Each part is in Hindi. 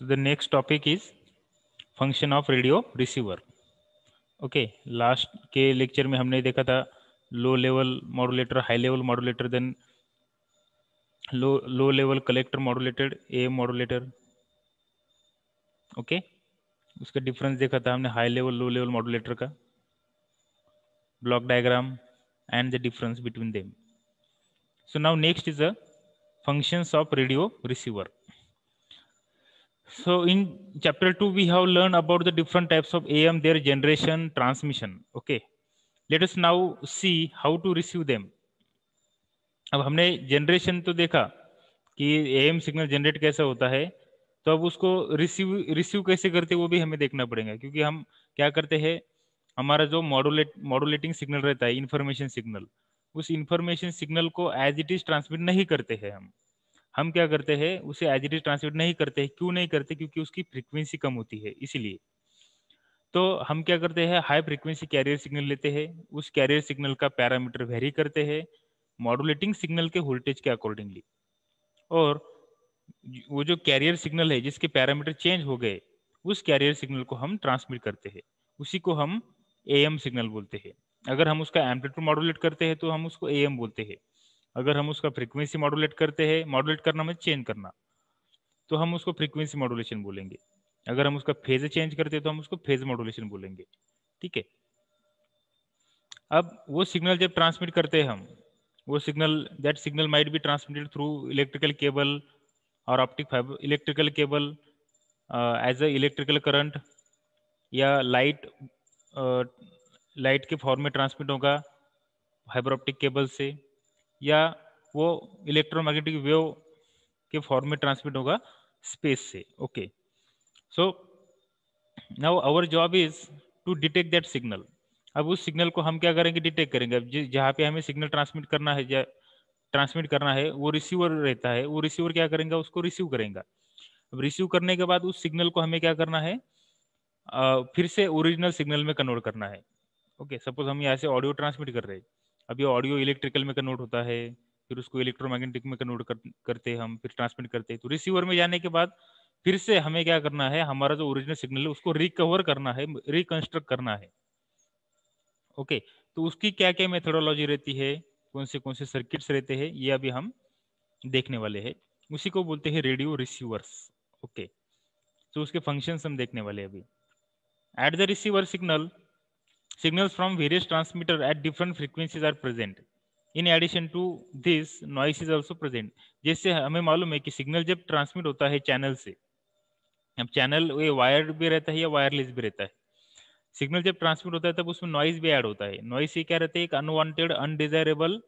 So the next topic is function of radio receiver. Okay last के लेक्चर में हमने देखा था low level modulator, high level modulator, then low level collector modulated, AM modulator. Okay उसका डिफरेंस देखा था हमने high level low level modulator का, block diagram and the difference between them. So now next is the functions of radio receiver. So in chapter 2 we have learned about the different types of AM, their generation, transmission. Okay, let us now see how to receive them. अब हमने जनरेशन तो देखा कि एएम सिग्नल जनरेट कैसा होता है, तो अब उसको रिसीव कैसे करते वो भी हमें देखना पड़ेगा, क्योंकि हम क्या करते हैं, हमारा जो मॉड्यूलेटिंग सिग्नल रहता है, इंफॉर्मेशन सिग्नल, उस इंफॉर्मेशन सिग्नल को एज इट इज ट्रांसमिट नहीं करते हैं. हम क्या करते हैं, उसे एज इट इज ट्रांसमिट नहीं करते हैं. क्यों नहीं करते? क्योंकि उसकी फ्रीक्वेंसी कम होती है, इसीलिए. तो हम क्या करते हैं, हाई फ्रीक्वेंसी कैरियर सिग्नल लेते हैं, उस कैरियर सिग्नल का पैरामीटर वेरी करते हैं मॉड्यूलेटिंग सिग्नल के वोल्टेज के अकॉर्डिंगली, और वो जो कैरियर सिग्नल है जिसके पैरामीटर चेंज हो गए, उस कैरियर सिग्नल को हम ट्रांसमिट करते हैं, उसी को हम एएम सिग्नल बोलते हैं. अगर हम उसका एम्पलीट्यूड मॉड्यूलेट करते हैं तो हम उसको एएम बोलते हैं. अगर हम उसका फ्रीक्वेंसी मॉड्यूलेट करते हैं, मॉड्यूलेट करना मतलब चेंज करना, तो हम उसको फ्रीक्वेंसी मॉड्यूलेशन बोलेंगे. अगर हम उसका फेज चेंज करते हैं तो हम उसको फेज मॉड्यूलेशन बोलेंगे. ठीक है. अब वो सिग्नल जब ट्रांसमिट करते हैं हम, वो signal, that signal might be transmitted through electrical cable और optic fibre, electrical cable as a electrical current, या लाइट के फॉर्म में ट्रांसमिट होगा फाइबर ऑप्टिक केबल से, या वो इलेक्ट्रोमैग्नेटिक वेव के फॉर्म में ट्रांसमिट होगा स्पेस से. Okay, so now our job is to detect that signal. अब उस सिग्नल को हम क्या करेंगे, डिटेक्ट करेंगे. अब जहाँ पे हमें सिग्नल ट्रांसमिट करना है वो रिसीवर रहता है, वो रिसीवर क्या करेंगे, उसको रिसीव करेंगे. अब रिसीव करने के बाद उस सिग्नल को हमें क्या करना है, फिर से ओरिजिनल सिग्नल में कन्वर्ट करना है. ओके, सपोज हम यहाँ से ऑडियो ट्रांसमिट कर रहे हैं, अब ये ऑडियो इलेक्ट्रिकल में कन्वर्ट होता है, फिर उसको इलेक्ट्रोमैग्नेटिक में कन्वर्ट करते हैं हम, फिर ट्रांसमिट करते हैं. तो रिसीवर में जाने के बाद फिर से हमें क्या करना है, हमारा जो ओरिजिनल सिग्नल है उसको रिकवर करना है, रिकंस्ट्रक्ट करना है. ओके, तो उसकी क्या क्या मेथोडोलॉजी रहती है, कौन से सर्किट्स रहते हैं, ये अभी हम देखने वाले हैं. उसी को बोलते हैं रेडियो रिसीवर्स. ओके, तो उसके फंक्शंस हम देखने वाले हैं अभी. At the receiver signals from various transmitter at different frequencies are present. In addition to this, noise is also present. जैसे हमें मालूम है कि सिग्नल जब ट्रांसमिट होता है चैनल से, अब चैनल ये वायर्ड भी रहता है या वायरलेस भी रहता है, सिग्नल जब ट्रांसमिट होता है तब उसमें नॉइज भी ऐड होता है. नॉइज से क्या रहता है, एक अनवांटेड अनडिजायरेबल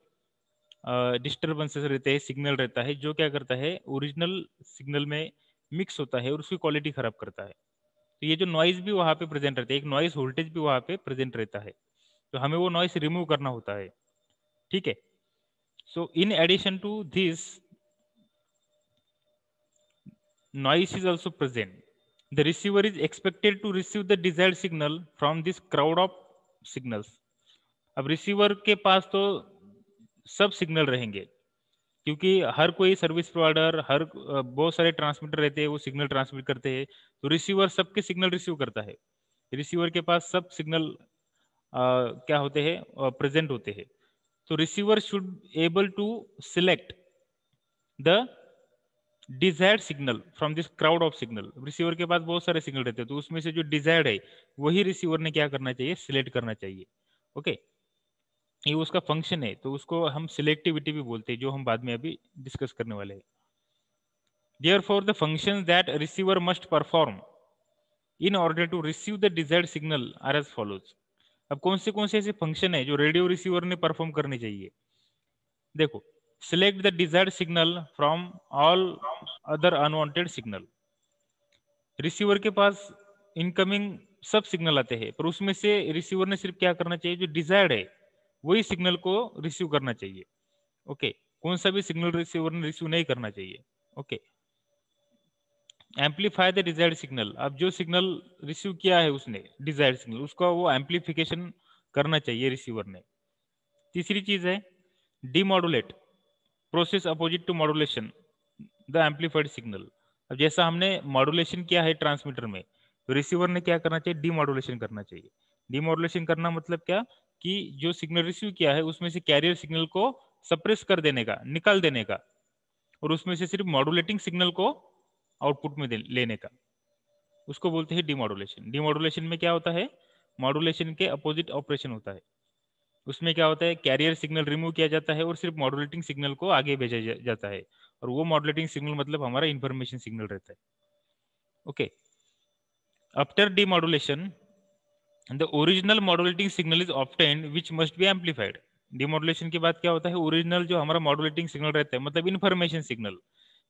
डिस्टर्बेंसेस रहते हैं, सिग्नल रहता है जो क्या करता है, ओरिजिनल सिग्नल में मिक्स होता है और उसकी क्वालिटी खराब करता है. तो ये जो नॉइज भी वहाँ पे प्रेजेंट रहता है, एक नॉइज वोल्टेज भी वहाँ पे प्रेजेंट रहता है, तो हमें वो नॉइस रिमूव करना होता है. ठीक है. So in addition to this, noise is also present. The receiver is expected to receive the desired signal from this crowd of signals. अब रिसीवर के पास तो सब सिग्नल रहेंगे, क्योंकि हर कोई सर्विस प्रोवाइडर, हर बहुत सारे ट्रांसमीटर रहते हैं, वो सिग्नल ट्रांसमिट करते हैं, तो रिसीवर सबके सिग्नल रिसीव करता है. रिसीवर के पास सब सिग्नल क्या होते हैं, प्रेजेंट होते हैं. तो receiver should able to select the desired signal from this crowd of signal. Receiver के पास बहुत सारे सिग्नल रहते हैं, तो उसमें से जो डिजायर्ड है वही रिसीवर ने क्या करना चाहिए, सिलेक्ट करना चाहिए. ओके, ये उसका फंक्शन है, तो उसको हम सिलेक्टिविटी भी बोलते हैं, जो हम बाद में अभी डिस्कस करने वाले हैं. Therefore, the functions that receiver must perform in order to receive the desired signal are as follows. अब कौन से ऐसे फंक्शन है जो रेडियो रिसीवर ने परफॉर्म करने चाहिए. देखो, select the desired signal from all other unwanted signal. Receiver के पास इनकमिंग सब सिग्नल आते हैं, पर उसमें से रिसीवर ने सिर्फ क्या करना चाहिए, जो डिजायर्ड है वही सिग्नल को रिसीव करना चाहिए. ओके, कौन सा भी सिग्नल रिसीवर ने रिसीव नहीं करना चाहिए. Okay, amplify the desired signal. अब जो सिग्नल रिसीव किया है उसने, डिजायर्ड सिग्नल, उसका वो एम्पलीफिकेशन करना चाहिए रिसीवर ने. तीसरी चीज है demodulate, process opposite to modulation the amplified signal. अब जैसा हमने मॉड्यूलेशन किया है ट्रांसमीटर में, तो रिसीवर ने क्या करना चाहिए, डीमॉड्यूलेशन करना चाहिए। डीमॉड्यूलेशन करना मतलब क्या, कि जो सिग्नल रिसीव किया है उसमें से कैरियर सिग्नल को सप्रेस कर देने का, निकाल देने का, और उसमें से सिर्फ मॉड्यूलेटिंग सिग्नल को आउटपुट में लेने का, उसको बोलते हैं डीमॉड्यूलेशन। डीमॉड्यूलेशन में क्या होता है, मॉड्यूलेशन के अपोजिट ऑपरेशन होता है। उसमें क्या होता है, कैरियर सिग्नल रिमूव किया जाता है और सिर्फ मॉड्यूलेटिंग सिग्नल को आगे भेजा जाता है, और वो मॉड्यूलेटिंग सिग्नल मतलब हमारा इंफॉर्मेशन सिग्नल रहता है। Okay, after demodulation the original modulating signal is obtained which must be amplified. Demodulation के बाद क्या होता है, ओरिजिनल जो हमारा मॉड्यूलेटिंग सिग्नल रहता है मतलब इंफॉर्मेशन सिग्नल,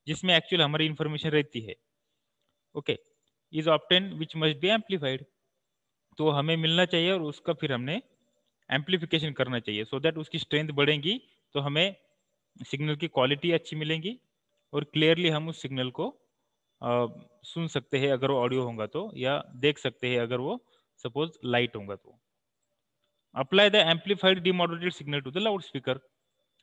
जिसमें एक्चुअल हमारी इंफॉर्मेशन रहती है, okay, is obtained which must be amplified. तो हमें मिलना चाहिए और उसका फिर हमने एम्पलीफिकेशन करना चाहिए, सो दैट उसकी स्ट्रेंथ बढ़ेगी, तो हमें सिग्नल की क्वालिटी अच्छी मिलेंगी और क्लियरली हम उस सिग्नल को सुन सकते हैं अगर वो ऑडियो होगा तो, या देख सकते हैं अगर वो सपोज लाइट होगा तो। Apply the amplified demodulated signal to the loud speaker.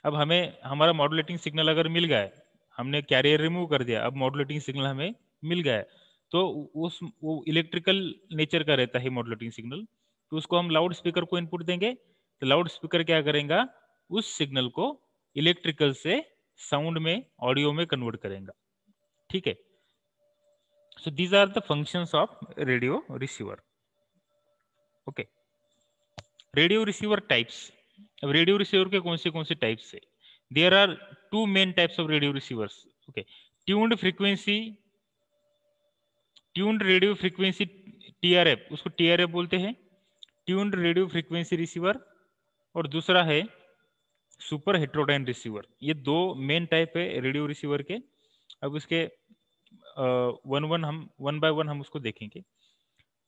अब हमें हमारा मॉड्यूलेटिंग सिग्नल अगर मिल गया है, हमने कैरियर रिमूव कर दिया, अब मॉड्यूलेटिंग सिग्नल हमें मिल गया है, तो उस वो इलेक्ट्रिकल नेचर का रहता है मॉड्यूलेटिंग सिग्नल, तो उसको हम लाउड स्पीकर को इनपुट देंगे, तो लाउड स्पीकर क्या करेगा, उस सिग्नल को इलेक्ट्रिकल से साउंड में, ऑडियो में कन्वर्ट करेगा। ठीक है, so these are the functions of radio receiver. Okay, radio receiver types. अब रेडियो रिसीवर के कौन से टाइप्स है, there are two main types of radio receivers. Okay, tuned frequency, tuned radio frequency TRF, उसको टीआरएफ बोलते हैं, ट्यून्ड रेडियो फ्रीक्वेंसी रिसीवर, और दूसरा है सुपर हेट्रोडाइन रिसीवर। ये दो मेन टाइप है रेडियो रिसीवर के। अब उसके वन बाय वन हम उसको देखेंगे।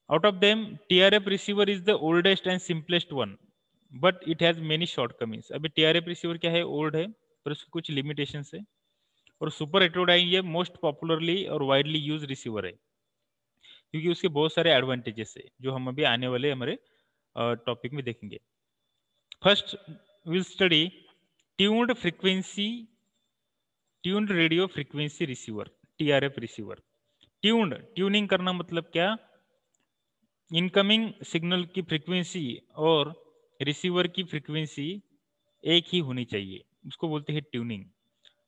Out of them TRF receiver is the oldest and simplest one, but it has many shortcomings. अभी टीआरएफ रिसीवर क्या है, ओल्ड है, पर उसकी कुछ लिमिटेशंस है। और सुपर हेट्रोडाइन ये मोस्ट पॉपुलरली और वाइडली यूज रिसीवर है, क्योंकि उसके बहुत सारे एडवांटेजेस है जो हम अभी आने वाले हमारे टॉपिक में देखेंगे। First will study tuned frequency, tuned radio frequency receiver, TRF receiver. Tuned, tuning करना मतलब क्या, इनकमिंग सिग्नल की फ्रीक्वेंसी और रिसीवर की फ्रीक्वेंसी एक ही होनी चाहिए, उसको बोलते हैं ट्यूनिंग।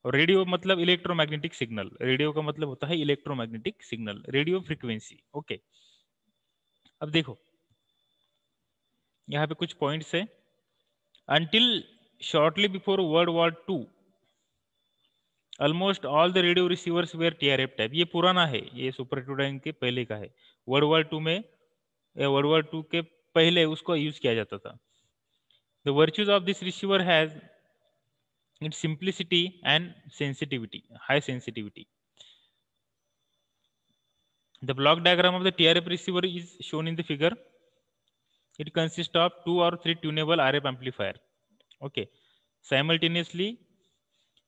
और रेडियो मतलब इलेक्ट्रोमैग्नेटिक सिग्नल, रेडियो का मतलब होता है electromagnetic signal, radio frequency. Okay, अब देखो यहाँ पे कुछ पॉइंट्स है। Until shortly before World War II, almost all the radio receivers were TRF type। ये पुराना है, ये सुपर हेट्रोडाइन के पहले का है। वर्ल्ड वॉर टू में, या वर्ल्ड वॉर टू के पहले उसको यूज किया जाता था। The virtues of this receiver has its simplicity and sensitivity, high sensitivity. The block diagram of the TRF receiver is shown in the figure. It consists of 2 or 3 tunable RF amplifier. Okay, simultaneously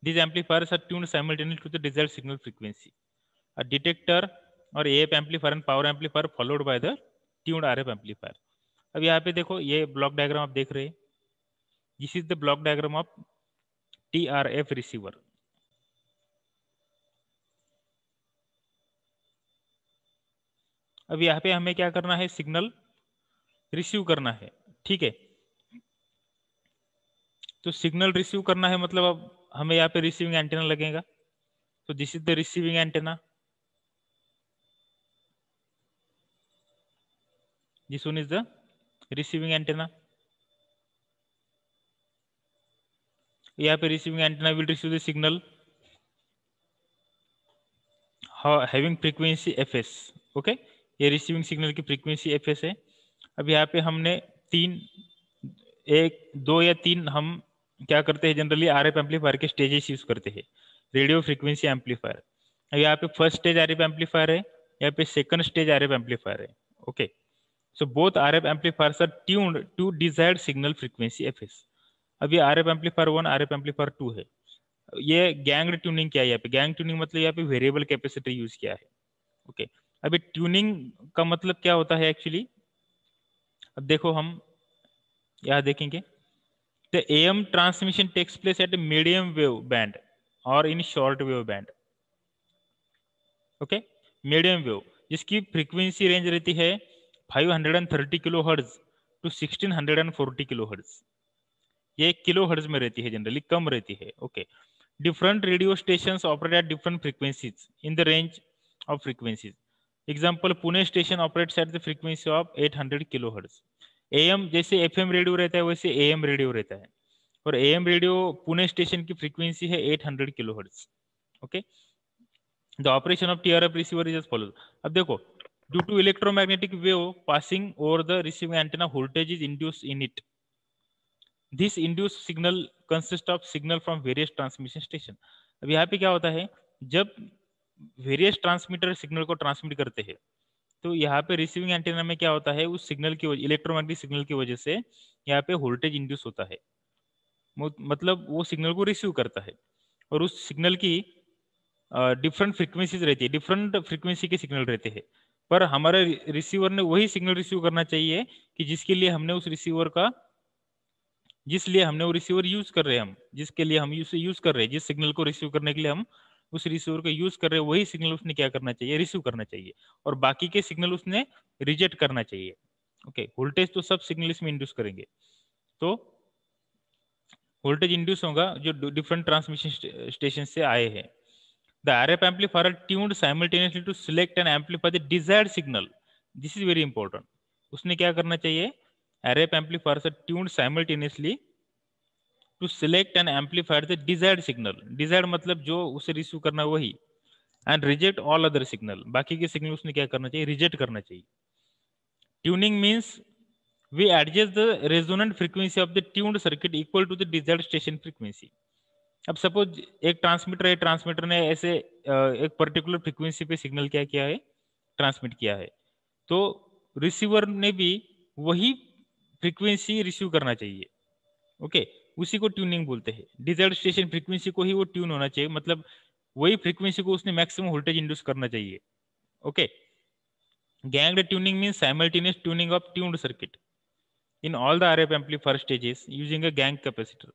these amplifiers are tuned simultaneously to the desired signal frequency. A detector और AF amplifier and power amplifier followed by the tuned RF amplifier. अब यहाँ पे देखो ये ब्लॉक डायग्राम आप देख रहे हैं, this is the block diagram of TRF receiver. अब यहाँ पे हमें क्या करना है, सिग्नल रिसीव करना है। ठीक है, तो सिग्नल रिसीव करना है मतलब अब हमें यहाँ पे रिसीविंग एंटेना लगेगा, तो this is the receiving antenna, this one is the receiving antenna. यहाँ पे receiving antenna will receive the signal having frequency fs। Okay, ये रिसीविंग सिग्नल की फ्रीक्वेंसी fs है। अब यहाँ पे हमने तीन, एक दो या तीन हम क्या करते हैं, जनरली आरएफ एम्पलीफायर के स्टेजेस यूज करते हैं, रेडियो फ्रीक्वेंसी एम्पलीफायर। अब यहाँ पे फर्स्ट स्टेज आरएफ एम्पलीफायर है, यहाँ पे सेकंड स्टेज आरएफ एम्पलीफायर है। Okay, so both RF amplifiers are tuned to desired signal frequency fs। अब ये आरएफ एम्पलीफायर 1, आरएफ एम्पलीफायर 2 है। ये गैंग ट्यूनिंग क्या है, यहाँ पे गैंग ट्यूनिंग मतलब यहाँ पे वेरिएबल कैपेसिटर यूज किया है। ओके, अभी ट्यूनिंग का मतलब क्या होता है एक्चुअली, अब देखो हम यहाँ देखेंगे, the AM transmission takes place at medium wave band और in short wave band. Okay. Medium wave जिसकी फ्रीक्वेंसी रेंज रहती है 530 kilo hertz to 1640 kilo hertz, ये किलो हर्ट्ज में रहती है, जनरली कम रहती है। ओके। Different radio station operate at different frequencies in the range of frequencies. Example, Pune station operates at the frequency of 800 kilo hertz. AM जैसे एफएम रेडियो रहता है वैसे एएम रेडियो रहता है, और एएम रेडियो पुणे स्टेशन की फ्रीक्वेंसी है 800 kilo hertz. Okay. The operation of TRF receiver is as follows. अब देखो, due to electromagnetic wave passing over the receiving antenna, voltage is induce in it. This induce signal consist of signal from various transmission station. अब यहाँ पे क्या होता है, जब वेरियस ट्रांसमीटर सिग्नल को ट्रांसमिट करते हैं तो यहाँ पे रिसीविंग एंटीना में क्या होता है, उस सिग्नल की इलेक्ट्रोमैग्नेटिक सिग्नल की वजह से यहाँ पे वोल्टेज इंड्यूस होता है। मतलब वो सिग्नल को रिसीव करता है, और उस सिग्नल की डिफरेंट फ्रीक्वेंसीज रहती है, डिफरेंट फ्रीक्वेंसी के सिग्नल रहते हैं, पर हमारे रिसीवर ने वही सिग्नल रिसीव करना चाहिए कि जिसके लिए हमने उस रिसीवर का, जिसलिए हमने वो रिसीवर यूज कर रहे हैं, हम जिसके लिए हम यूज कर रहे हैं, जिस सिग्नल को रिसीव करने के लिए हम उस रिसीवर को यूज कर रहे हैं, वही सिग्नल उसने क्या करना चाहिए, रिसीव करना चाहिए, और बाकी के सिग्नल उसने रिजेक्ट करना चाहिए। ओके। वोल्टेज तो सब सिग्नल इसमें इंड्यूस करेंगे, तो वोल्टेज इंड्यूस होगा जो डिफरेंट ट्रांसमिशन स्टेशन से आए हैं। The RF amplifier tuned simultaneously to select and amplify the desired signal. This is very important. उसने क्या करना चाहिए, RF amplifier से tuned simultaneously to select and amplify the desired signal. Desired मतलब जो उसे रिसीव करना वही, and reject all other signal. बाकी के सिग्नल उसने क्या करना चाहिए, रिजेक्ट करना चाहिए। Tuning means we adjust the resonant frequency of the tuned circuit equal to the desired station frequency. अब सपोज एक ट्रांसमीटर है, ट्रांसमीटर ने ऐसे एक पर्टिकुलर फ्रीक्वेंसी पे सिग्नल क्या किया है, ट्रांसमिट किया है, तो रिसीवर ने भी वही फ्रीक्वेंसी रिसीव करना चाहिए। ओके। उसी को ट्यूनिंग बोलते हैं। डिजायर्ड स्टेशन फ्रीक्वेंसी को ही वो ट्यून होना चाहिए, मतलब वही फ्रीक्वेंसी को उसने मैक्सिमम वोल्टेज इंड्यूस करना चाहिए। Okay. Ganged tuning means simultaneous tuning of tuned circuit in all the RF amplifier stages using a gang capacitor.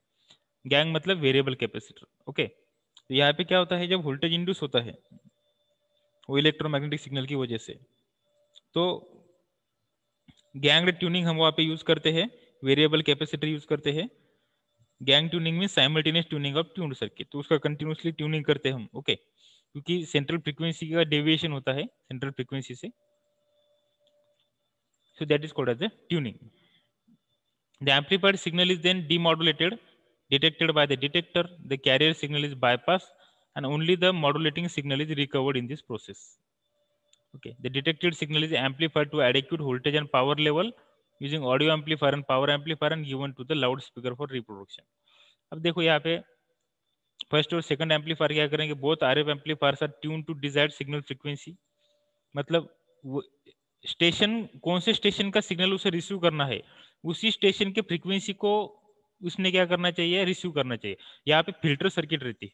Gang मतलब वेरिएबल कैपेसिटर। ओके। तो यहाँ पे क्या होता है, जब वोल्टेज इंड्यूस होता है वो इलेक्ट्रोमैग्नेटिक सिग्नल की वजह से, तो गैंग्ड ट्यूनिंग हम वहाँ पे यूज करते हैं, वेरिएबल कैपेसिटर यूज करते हैं। गैंग ट्यूनिंग में simultaneous tuning of tuned circuit, तो उसका कंटिन्यूसली ट्यूनिंग करते हैं हम। ओके। क्योंकि सेंट्रल फ्रीक्वेंसी का डेविएशन होता है सेंट्रल फ्रीक्वेंसी से, so that is called as the tuning. The amplified signal is then demodulated, detected by the detector. The carrier signal is bypassed, and only the modulating signal is recovered in this process. Okay. The detected signal is amplified to adequate voltage and power level using audio amplifier and power amplifier and given to the loudspeaker for reproduction. अब देखो यहाँ पे फर्स्ट और सेकंड एम्पलीफायर क्या करेंगे, both RF amplifiers are tune to desired signal frequency. मतलब स्टेशन, कौन से स्टेशन का सिग्नल उसे रिसीव करना है, उसी स्टेशन के फ्रीक्वेंसी को उसने क्या करना चाहिए, रिसीव करना चाहिए। यहाँ पे फिल्टर सर्किट रहती है,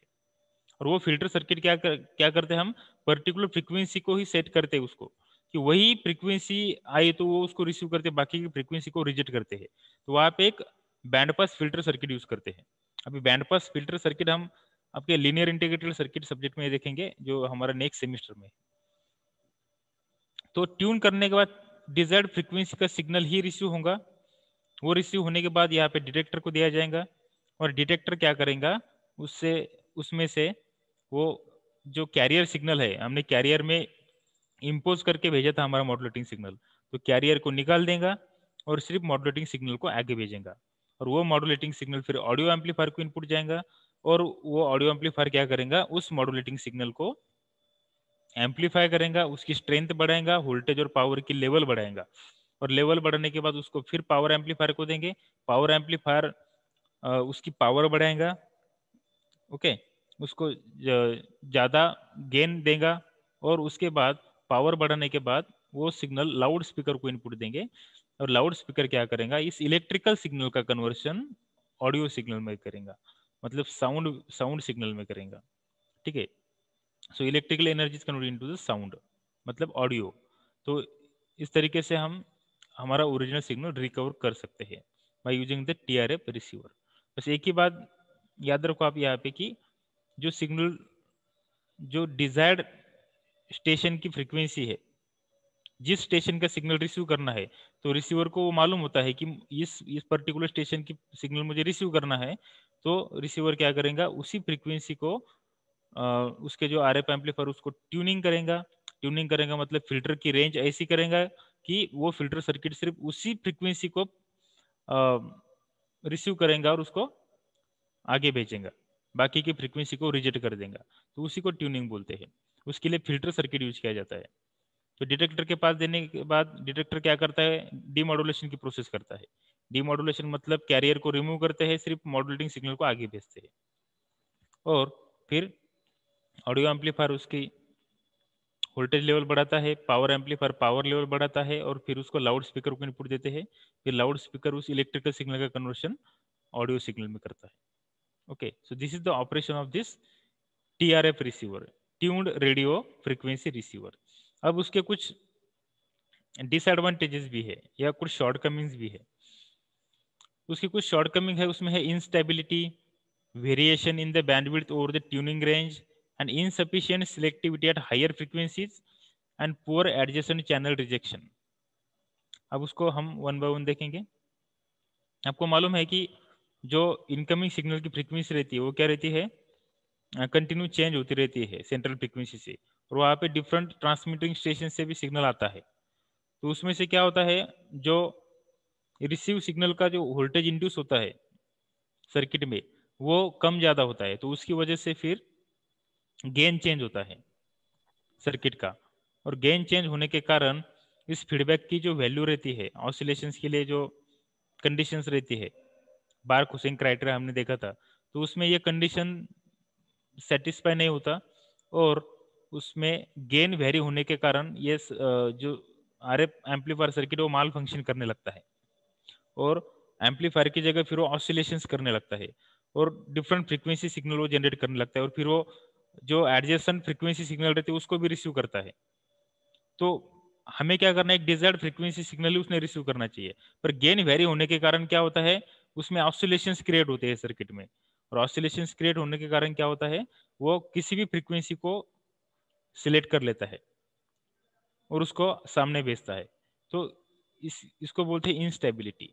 और वो फिल्टर सर्किट क्या करते हैं, हम पर्टिकुलर फ्रीक्वेंसी को ही सेट करते हैं उसको, कि वही फ्रीक्वेंसी आई तो वो उसको रिसीव करते, बाकी की फ्रीक्वेंसी को रिजेक्ट करते हैं। तो वहाँ पे एक band pass filter circuit use करते हैं। अभी बैंड पास फिल्टर सर्किट हम आपके लीनियर इंटीग्रेटेड सर्किट सब्जेक्ट में देखेंगे, जो हमारा नेक्स्ट सेमेस्टर में। तो ट्यून करने के बाद डिजायर्ड फ्रीक्वेंसी का सिग्नल ही रिसीव होगा। वो रिसीव होने के बाद यहाँ पे डिटेक्टर को दिया जाएगा, और डिटेक्टर क्या करेगा, उससे उसमें से वो जो कैरियर सिग्नल है, हमने कैरियर में इम्पोज करके भेजा था हमारा मॉड्यूलेटिंग सिग्नल, तो कैरियर को निकाल देगा और सिर्फ मॉड्यूलेटिंग सिग्नल को आगे भेजेगा, और वो मॉड्यूलेटिंग सिग्नल फिर ऑडियो एम्पलीफायर को इनपुट जाएगा, और वो ऑडियो एम्पलीफायर क्या करेगा, उस मॉड्यूलेटिंग सिग्नल को एम्पलीफाई करेगा, उसकी स्ट्रेंथ बढ़ाएगा, वोल्टेज और पावर की लेवल बढ़ाएगा, और लेवल बढ़ाने के बाद उसको फिर पावर एम्पलीफायर को देंगे। पावर एम्पलीफायर उसकी पावर बढ़ाएगा। ओके। उसको ज़्यादा गेन देगा, और उसके बाद पावर बढ़ाने के बाद वो सिग्नल लाउड स्पीकर को इनपुट देंगे, और लाउड स्पीकर क्या करेगा, इस इलेक्ट्रिकल सिग्नल का कन्वर्शन ऑडियो सिग्नल में करेगा, मतलब साउंड साउंड सिग्नल में करेगा। ठीक है। So electrical energy is converted into the sound, मतलब ऑडियो। तो इस तरीके से हम हमारा ओरिजिनल सिग्नल रिकवर कर सकते हैं by using the TRF receiver. बस एक ही बात याद रखो आप यहाँ पे कि जो सिग्नल, जो डिजायर्ड स्टेशन की फ्रीक्वेंसी है, जिस स्टेशन का सिग्नल रिसीव करना है, तो रिसीवर को वो मालूम होता है कि इस पर्टिकुलर स्टेशन की सिग्नल मुझे रिसीव करना है, तो रिसीवर क्या करेगा, उसी फ्रीक्वेंसी को उसके जो आरएफ एम्पलीफायर उसको ट्यूनिंग करेगा। ट्यूनिंग करेगा मतलब फिल्टर की रेंज ऐसी करेगा कि वो फिल्टर सर्किट सिर्फ उसी फ्रीक्वेंसी को रिसीव करेगा और उसको आगे भेजेगा, बाकी की फ्रीक्वेंसी को रिजेक्ट कर देगा, तो उसी को ट्यूनिंग बोलते हैं। उसके लिए फिल्टर सर्किट यूज किया जाता है। तो डिटेक्टर के पास देने के बाद डिटेक्टर क्या करता है, डीमॉड्यूलेशन की प्रोसेस करता है। डीमॉड्यूलेशन मतलब कैरियर को रिमूव करते हैं, सिर्फ मॉड्यूलेटिंग सिग्नल को आगे भेजते हैं। और फिर ऑडियो एम्पलीफायर उसकी वोल्टेज लेवल बढ़ाता है, पावर एम्पलीफायर पावर लेवल बढ़ाता है, और फिर उसको लाउड स्पीकर को इनपुट देते हैं। फिर लाउड स्पीकर उस इलेक्ट्रिकल सिग्नल का कन्वर्शन ऑडियो सिग्नल में करता है। Okay, so this is the operation of this TRF receiver, tuned radio frequency receiver. अब उसके कुछ डिसएडवांटेजेस भी है या कुछ शॉर्टकमिंग्स भी है। उसकी कुछ शॉर्टकमिंग है, उसमें है instability, variation in the bandwidth over the tuning range, and insufficient selectivity at higher frequencies, and poor adjacent channel rejection. अब उसको हम वन बाय वन देखेंगे। आपको मालूम है कि जो इनकमिंग सिग्नल की फ्रीक्वेंसी रहती है वो क्या रहती है, कंटिन्यू चेंज होती रहती है सेंट्रल फ्रीक्वेंसी से, और वहाँ पे डिफरेंट ट्रांसमिटिंग स्टेशन से भी सिग्नल आता है। तो उसमें से क्या होता है, जो रिसीव सिग्नल का जो वोल्टेज इंड्यूस होता है सर्किट में वो कम ज़्यादा होता है, तो उसकी वजह से फिर गेन चेंज होता है सर्किट का। और गेन चेंज होने के कारण इस फीडबैक की जो वैल्यू रहती है ऑसिलेशंस के लिए, जो कंडीशंस रहती है, बार्क हुसैन क्राइटेरिया हमने देखा था, तो उसमें ये कंडीशन सेटिस्फाई नहीं होता, और उसमें गेन वेरी होने के कारण ये जो आरएफ एम्पलीफायर सर्किट वो माल फंक्शन करने लगता है, और एम्पलीफायर की जगह फिर वो ऑसिलेशंस करने लगता है, और डिफरेंट फ्रीक्वेंसी सिग्नल वो जनरेट करने लगता है, और फिर वो जो एडजेसेंट फ्रीक्वेंसी सिग्नल रहती है उसको भी रिसीव करता है। तो हमें क्या करना है, एक डिजायर्ड फ्रीक्वेंसी सिग्नल ही उसने रिसीव करना चाहिए, पर गेन वेरी होने के कारण क्या होता है, उसमें ऑसिलेशंस क्रिएट होते हैं सर्किट में, और ऑसिलेशंस क्रिएट होने के कारण क्या होता है, वो किसी भी फ्रीक्वेंसी को सिलेक्ट कर लेता है और उसको सामने भेजता है। तो इसको बोलते हैं इंस्टेबिलिटी।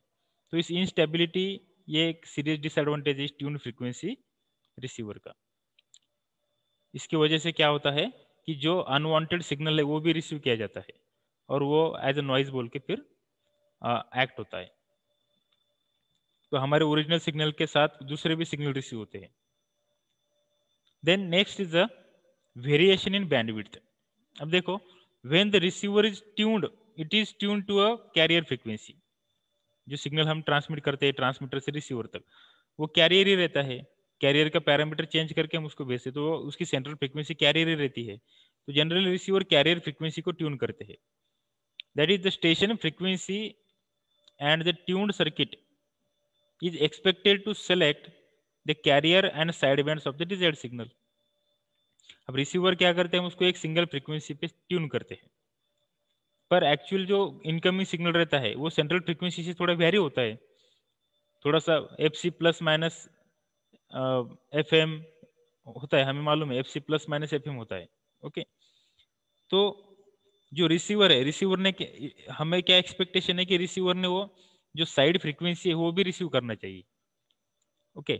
तो इस इंस्टेबिलिटी ये एक सीरियस डिसएडवांटेज है ट्यून फ्रीक्वेंसी रिसीवर का। इसकी वजह से क्या होता है कि जो अनवांटेड सिग्नल है वो भी रिसीव किया जाता है, और वो एज अ नॉइज बोल के फिर एक्ट होता है। तो हमारे ओरिजिनल सिग्नल के साथ दूसरे भी सिग्नल रिसीव होते हैं। Then next is the variation in bandwidth. अब देखो, when the receiver is tuned, it is tuned to a carrier frequency. जो सिग्नल हम ट्रांसमिट करते हैं ट्रांसमीटर से रिसीवर तक, वो कैरियर ही रहता है। कैरियर का पैरामीटर चेंज करके हम उसको भेजते, तो उसकी सेंट्रल फ्रीक्वेंसी कैरियर ही रहती है। तो जनरली रिसीवर कैरियर फ्रीक्वेंसी को ट्यून करते हैं, that is the station frequency, and the tuned circuit is expected to select the carrier and sidebands of the desired signal. अब रिसीवर क्या करते हैं, हम उसको एक सिंगल फ्रीक्वेंसी पे ट्यून करते हैं, पर एक्चुअल जो इनकमिंग सिग्नल रहता है वो सेंट्रल फ्रीक्वेंसी से थोड़ा वेरी होता है, थोड़ा सा F C plus minus F M होता है, हमें मालूम है F C plus minus F M होता है। ओके, तो जो रिसीवर है, रिसीवर ने हमें क्या एक्सपेक्टेशन है कि रिसीवर ने वो जो साइड फ्रीक्वेंसी है वो भी रिसीव करना चाहिए। Okay,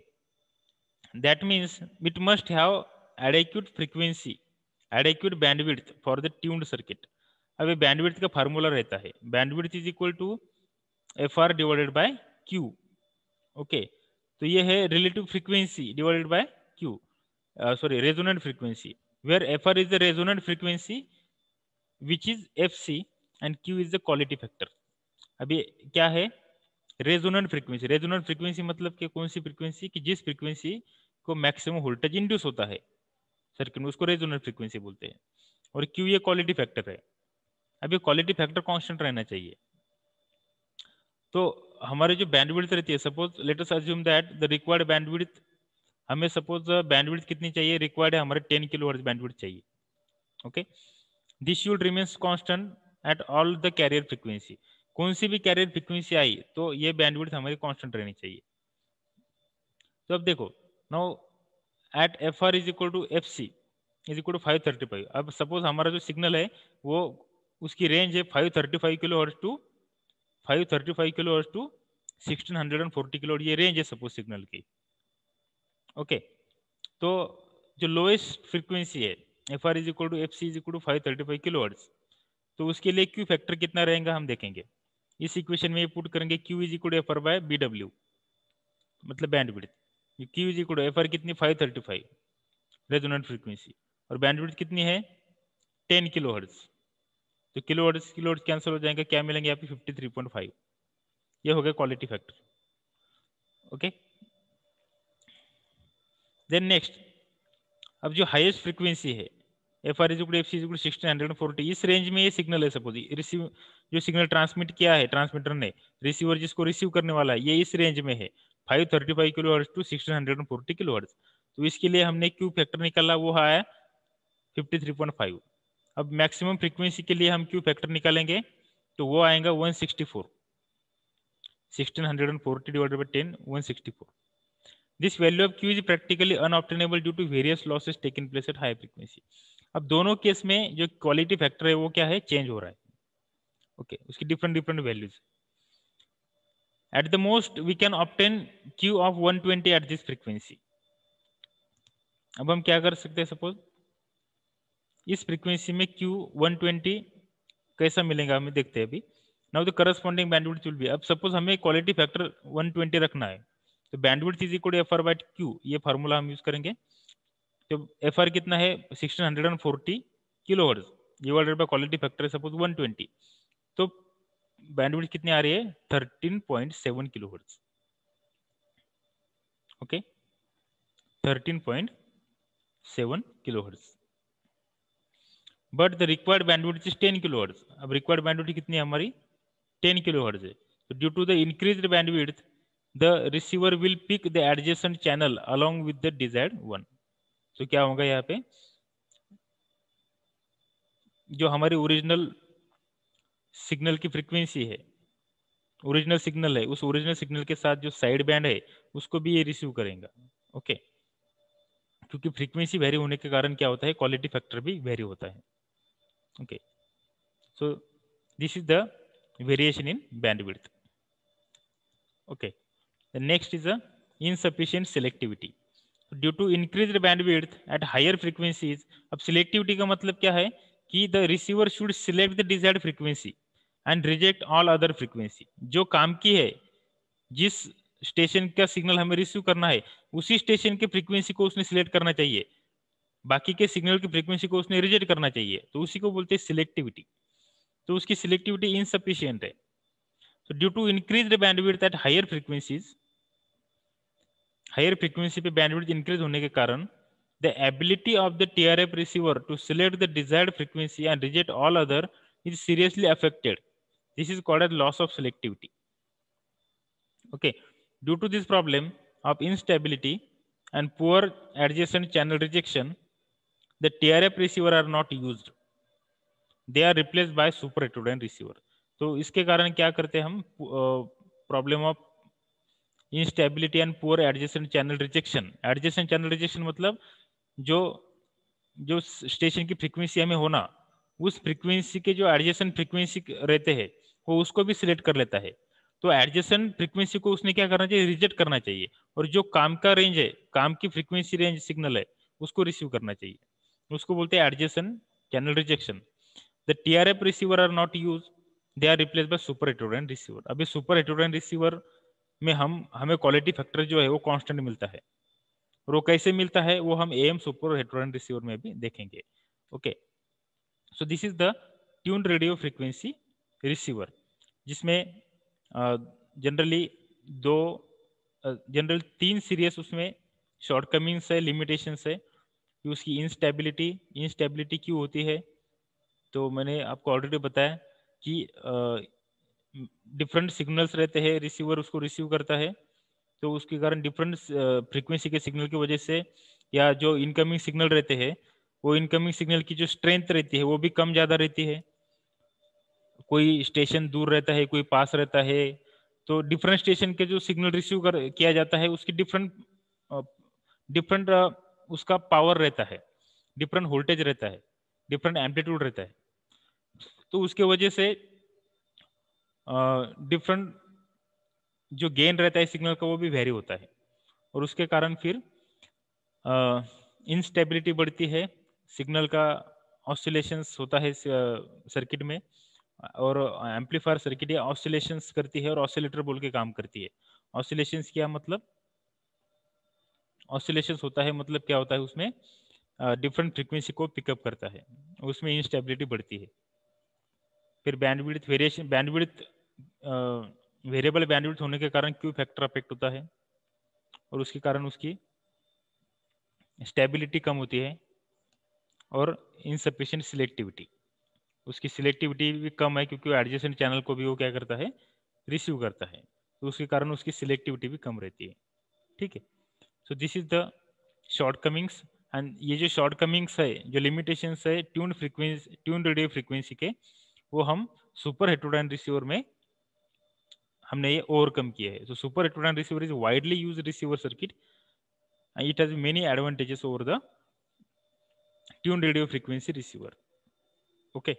that means it must have adequate frequency, adequate bandwidth for the tuned circuit. अब ये बैंडविड्थ का फार्मूला रहता है, bandwidth is equal to F R divided by Q. Okay, तो ये है relative frequency divided by Q, sorry resonant frequency, where F R is the resonant frequency which is F C, and Q is the quality factor. अभी क्या है, रेजोनेंट फ्रीक्वेंसी। रेजोनेंट फ्रीक्वेंसी मतलब कि कौन सी फ्रीक्वेंसी, कि जिस फ्रीक्वेंसी को मैक्सिमम वोल्टेज इंड्यूस होता है सर्किट में, उसको रेजोनेंट फ्रीक्वेंसी बोलते हैं। और क्यू ये क्वालिटी फैक्टर है। अब ये क्वालिटी फैक्टर कांस्टेंट रहना चाहिए। तो हमारे जो बैंडविड्थ रहती है, suppose let us assume that the required bandwidth, हमें सपोज बैंडविड्थ कितनी चाहिए, रिक्वायर्ड है हमारे 10 किलोहर्ट्ज बैंडविड्थ चाहिए। Okay, this should remains constant at all the carrier frequency. कौन सी भी कैरियर फ्रीक्वेंसी आई तो ये बैंडविड्थ हमारी कांस्टेंट रहनी चाहिए। तो अब देखो, now at F R is equal to F C, is equal to 535। अब सपोज हमारा जो सिग्नल है वो उसकी रेंज है 535 kilo hertz to 535 kilo hertz to 1640 kilo hertz, ये रेंज है सपोज सिग्नल की। ओके, तो जो लोएस्ट फ्रीक्वेंसी है F R is equal to F C is equal to 535 kilo hertz, तो उसके लिए क्यू फैक्टर कितना रहेगा हम देखेंगे। इस इक्वेशन में पुट करेंगे Q is equal to F R by B W, मतलब bandwidth. Q is equal to F R कितनी 535 रेजोनेंट फ्रीक्वेंसी, और बैंडविड्थ कितनी है 10 किलो हर्ट्ज। तो किलो हर्ट्ज कैंसिल हो जाएंगे, क्या मिलेंगे यहाँ पे 53.5। ये हो गया quality factor. Okay, then next, अब जो हाईएस्ट फ्रीक्वेंसी है F R is F C is 1640, इस रेंज में ये सिग्नल है। सपोज रिसीव जो सिग्नल ट्रांसमिट किया है ट्रांसमीटर ने, रिसीवर जिसको रिसीव करने वाला है, ये इस रेंज में है 535 kilo hertz to 1640 kilo hertz. तो इसके लिए हमने क्यू फैक्टर निकाला, वो आया 53.5। अब मैक्सिमम फ्रीक्वेंसी के लिए हम क्यू फैक्टर निकालेंगे तो वो आएगा 164, 1640 divided by 10, 164। This value of Q is practically unobtainable due to various losses taken place at high frequency. अब दोनों केस में जो क्वालिटी फैक्टर है वो क्या है, चेंज हो रहा है। ओके, उसकी different different values. At the most we can obtain Q of 120 at this frequency. अब हम क्या कर सकते हैं, सपोज इस फ्रीक्वेंसी में Q 120 कैसा मिलेगा हमें देखते हैं अभी। Now the corresponding bandwidth will be, अब सपोज हमें क्वालिटी फैक्टर 120 रखना है, तो bandwidth is equal to F R by Q, ये फार्मूला हम यूज करेंगे। तो एफ आर कितना है 1640 kilo hertz divided by quality factor suppose 120, तो बैंडविड्थ कितनी आ रही है 13.7 kilo hertz. Okay, 13.7 kilo hertz, but the required bandwidth is 10 kilo hertz. अब रिक्वायर्ड बैंडविड्थ कितनी है हमारी 10 किलो हर्ट्ज है। तो due to the increased bandwidth the receiver will pick the adjacent channel along with the desired one. तो क्या होगा यहाँ पे, जो हमारी ओरिजिनल सिग्नल की फ्रीक्वेंसी है, ओरिजिनल सिग्नल है, उस ओरिजिनल सिग्नल के साथ जो साइड बैंड है उसको भी ये रिसीव करेगा। ओके, क्योंकि फ्रीक्वेंसी वेरी होने के कारण क्या होता है, क्वालिटी फैक्टर भी वेरी होता है। Okay, so this is the variation in bandwidth. Okay, the next is insufficient selectivity due to increased bandwidth at higher frequencies. अब सिलेक्टिविटी का मतलब क्या है कि the receiver should select the desired frequency and reject all other frequency. जो काम की है, जिस स्टेशन का सिग्नल हमें रिसीव करना है उसी स्टेशन के फ्रीक्वेंसी को उसने सिलेक्ट करना चाहिए, बाकी के सिग्नल की फ्रीक्वेंसी को उसने रिजेक्ट करना चाहिए, तो उसी को बोलते हैं सिलेक्टिविटी। तो उसकी सिलेक्टिविटी इनसफिशियंट है। So due to increased bandwidth at higher frequencies, higher frequency पे बैंडविड्थ इंक्रीज होने के कारण the ability of the TRF receiver to select the desired frequency and reject all other is seriously affected. This is called as loss of selectivity. Okay, due to this problem of instability and poor adjacent channel rejection the TRF receiver are not used, they are replaced bye super heterodyne receiver. तो इसके कारण क्या करते हैं हम, problem of instability and poor adjacent channel rejection. Adjacent channel rejection मतलब जो जो स्टेशन की फ्रीक्वेंसी हमें होना, उस फ्रीक्वेंसी के जो एडजेसेंट फ्रीक्वेंसी रहते हैं वो उसको भी सिलेक्ट कर लेता है। तो एडजेसेंट फ्रीक्वेंसी को उसने क्या करना चाहिए, रिजेक्ट करना चाहिए, और जो काम का रेंज है, काम की फ्रीक्वेंसी रेंज सिग्नल है, उसको रिसीव करना चाहिए। उसको बोलते हैं adjacent channel rejection. The TRF receiver are not use, they are replace by super heterodyne receiver. अभी सुपर हेटेरोडाइन रिसीवर में हमें क्वालिटी फैक्टर जो है वो कांस्टेंट मिलता है, और वो कैसे मिलता है वो हम एएम सुपर हेटेरोडाइन रिसीवर में भी देखेंगे। Okay, so this is the tuned radio frequency receiver, जिसमें जनरली दो जनरल 3 सीरियस उसमें शॉर्टकमिंग्स है, लिमिटेशंस है कि उसकी इंस्टेबिलिटी क्यों होती है। तो मैंने आपको ऑलरेडी बताया कि डिफरेंट सिग्नल्स रहते हैं, रिसीवर उसको रिसीव करता है, तो उसके कारण डिफरेंट फ्रीक्वेंसी के सिग्नल की वजह से, या जो इनकमिंग सिग्नल रहते हैं वो इनकमिंग सिग्नल की जो स्ट्रेंथ रहती है वो भी कम ज़्यादा रहती है। कोई स्टेशन दूर रहता है, कोई पास रहता है, तो डिफरेंट स्टेशन के जो सिग्नल रिसीव किया जाता है उसकी डिफरेंट डिफरेंट उसका पावर रहता है। डिफरेंट वोल्टेज रहता है, डिफरेंट एम्पलीट्यूड रहता है, तो उसके वजह से डिफरेंट जो गेन रहता है सिग्नल का वो भी वेरी होता है, और उसके कारण फिर इंस्टेबिलिटी बढ़ती है, सिग्नल का ऑसिलेशंस होता है सर्किट में, और एम्पलीफायर सर्किट या ऑसिलेशंस करती है और ऑसिलेटर बोल के काम करती है। ऑसिलेशंस क्या मतलब, ऑसिलेशंस होता है मतलब क्या होता है, उसमें डिफरेंट फ्रीक्वेंसी को पिकअप करता है, उसमें इंस्टेबिलिटी बढ़ती है। फिर bandwidth variation, bandwidth variable bandwidth होने के कारण क्यू फैक्टर अफेक्ट होता है, और उसके कारण उसकी स्टेबिलिटी कम होती है, और इनसफिशिएंट सिलेक्टिविटी, उसकी सिलेक्टिविटी भी कम है क्योंकि वो एडजेसेंट चैनल को भी वो क्या करता है, रिसीव करता है, तो उसके कारण उसकी सिलेक्टिविटी भी कम रहती है। ठीक है, so this is the shortcomings. And ये जो शॉर्ट कमिंग्स है, जो लिमिटेशंस है tune frequency, tune radio frequency के, वो हम सुपर हेटेरोडाइन रिसीवर में हमने ये ओवरकम किया है। So super heterodyne receiver is widely used receiver circuit, it has many advantages over the tune radio frequency receiver. Okay.